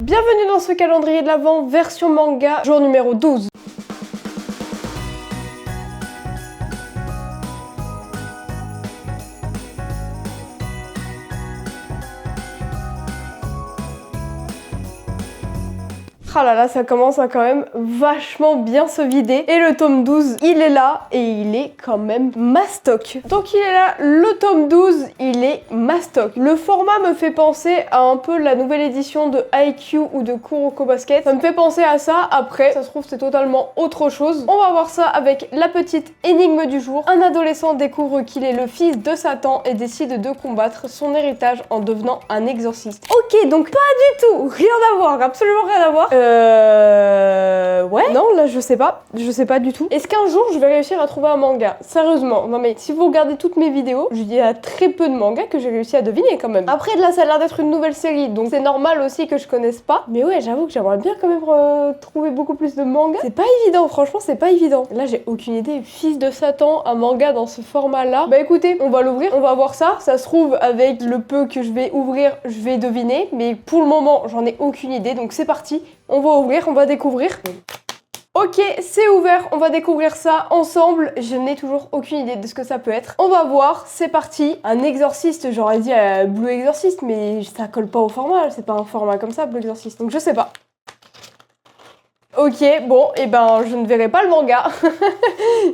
Bienvenue dans ce calendrier de l'Avent version manga, jour numéro 12. Ah là là, ça commence à quand même vachement bien se vider. Et le tome 12, il est là et il est quand même mastoc. Donc il est là, le tome 12, il est mastoc. Le format me fait penser à un peu la nouvelle édition de Haikyuu ou de Kuroko Basket. Ça me fait penser à ça. Après, ça se trouve c'est totalement autre chose. On va voir ça avec la petite énigme du jour. Un adolescent découvre qu'il est le fils de Satan et décide de combattre son héritage en devenant un exorciste. Ok, donc pas du tout, rien à voir, absolument rien à voir. Ouais. Non, là, je sais pas du tout. Est-ce qu'un jour, je vais réussir à trouver un manga? Sérieusement. Non, mais si vous regardez toutes mes vidéos, il y a très peu de mangas que j'ai réussi à deviner quand même. Après, là, ça a l'air d'être une nouvelle série, donc c'est normal aussi que je connaisse pas. Mais ouais, j'avoue que j'aimerais bien quand même trouver beaucoup plus de mangas. C'est pas évident, franchement, c'est pas évident. Là, j'ai aucune idée. Fils de Satan, un manga dans ce format-là. Bah écoutez, on va l'ouvrir, on va voir ça. Ça se trouve, avec le peu que je vais ouvrir, je vais deviner. Mais pour le moment, j'en ai aucune idée, donc c'est parti. On va ouvrir, on va découvrir. Ok, c'est ouvert, on va découvrir ça ensemble. Je n'ai toujours aucune idée de ce que ça peut être. On va voir, c'est parti. Un exorciste, j'aurais dit Blue Exorcist, mais ça colle pas au format. C'est pas un format comme ça, Blue Exorcist. Donc je sais pas. Ok, bon, et ben je ne verrai pas le manga.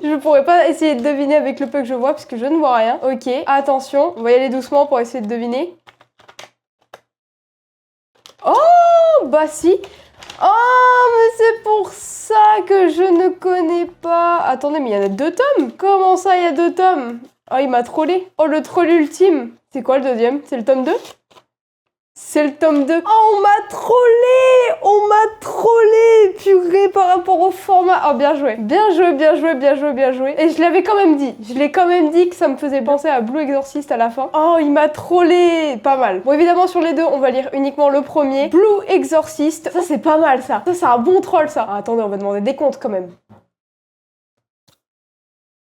Je pourrais pas essayer de deviner avec le peu que je vois, puisque je ne vois rien. Ok, attention, on va y aller doucement pour essayer de deviner. Oh, bah si. Oh, mais c'est pour ça que je ne connais pas. Attendez, mais il y en a 2 tomes? Comment ça, il y a 2 tomes? Oh, il m'a trollé. Oh, le troll ultime. C'est quoi le deuxième? C'est le tome 2? C'est le tome 2. Oh, on m'a trollé! On m'a trollé! Purée, par rapport au format. Oh, bien joué. Bien joué, bien joué, bien joué, bien joué. Et je l'avais quand même dit. Je l'ai quand même dit que ça me faisait penser à Blue Exorcist à la fin. Oh, il m'a trollé! Pas mal. Bon, évidemment, sur les deux, on va lire uniquement le premier. Blue Exorcist. Ça, c'est pas mal, ça. Ça, c'est un bon troll, ça. Ah, attendez, on va demander des comptes, quand même.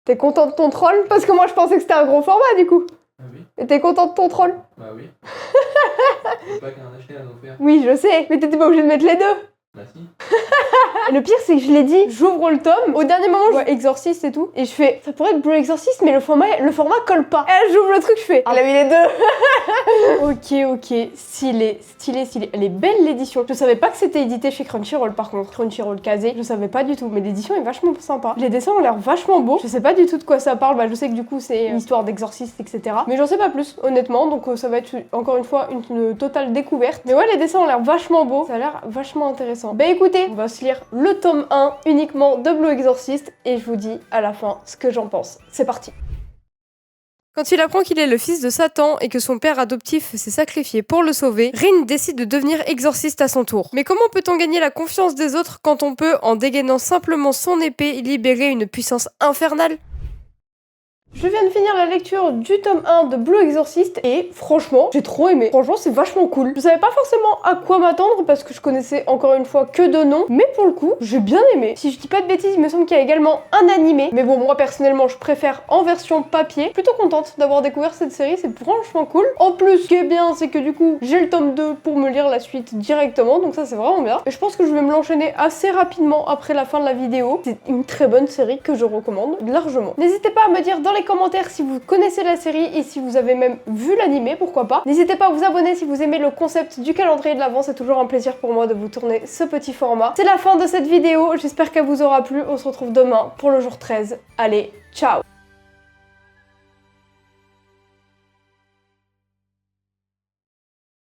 T'es content de ton troll? Parce que moi, je pensais que c'était un gros format, du coup. Ah oui. Et t'es content de ton troll? Bah oui. C'est pas qu'un acheté à offert. Oui, je sais. Mais t'étais pas obligé de mettre les deux. Bah si. Le pire, c'est que je l'ai dit, j'ouvre le tome, au dernier moment, je vois Exorcist et tout, et je fais, ça pourrait être Blue Exorcist, mais le format colle pas. Et là, j'ouvre le truc, je fais, elle a mis les deux. Ok, stylé. Elle est belle, l'édition. Je savais pas que c'était édité chez Crunchyroll, par contre. Crunchyroll casé, je savais pas du tout, mais l'édition est vachement sympa. Les dessins ont l'air vachement beaux. Je sais pas du tout de quoi ça parle, bah je sais que du coup, c'est une histoire d'exorciste, etc. Mais j'en sais pas plus, honnêtement, donc ça va être, encore une fois, une totale découverte. Mais ouais, les dessins ont l'air vachement beaux, ça a l'air vachement intéressant. Bah écoutez, on va se lire le tome 1 uniquement de Blue Exorcist et je vous dis à la fin ce que j'en pense. C'est parti. Quand il apprend qu'il est le fils de Satan et que son père adoptif s'est sacrifié pour le sauver, Rin décide de devenir exorciste à son tour. Mais comment peut-on gagner la confiance des autres quand on peut, en dégainant simplement son épée, libérer une puissance infernale ? Je viens de finir la lecture du tome 1 de Blue Exorcist et franchement, j'ai trop aimé. Franchement, c'est vachement cool. Je savais pas forcément à quoi m'attendre parce que je connaissais encore une fois que de noms, mais pour le coup, j'ai bien aimé. Si je dis pas de bêtises, il me semble qu'il y a également un animé, mais bon, moi personnellement, je préfère en version papier. Plutôt contente d'avoir découvert cette série, c'est franchement cool. En plus, ce qui est bien, c'est que du coup, j'ai le tome 2 pour me lire la suite directement, donc ça c'est vraiment bien. Et je pense que je vais me l'enchaîner assez rapidement après la fin de la vidéo. C'est une très bonne série que je recommande largement. N'hésitez pas à me dire dans les commentaires si vous connaissez la série et si vous avez même vu l'animé, pourquoi pas. N'hésitez pas à vous abonner si vous aimez le concept du calendrier de l'Avent, c'est toujours un plaisir pour moi de vous tourner ce petit format. C'est la fin de cette vidéo, j'espère qu'elle vous aura plu, on se retrouve demain pour le jour 13. Allez, ciao!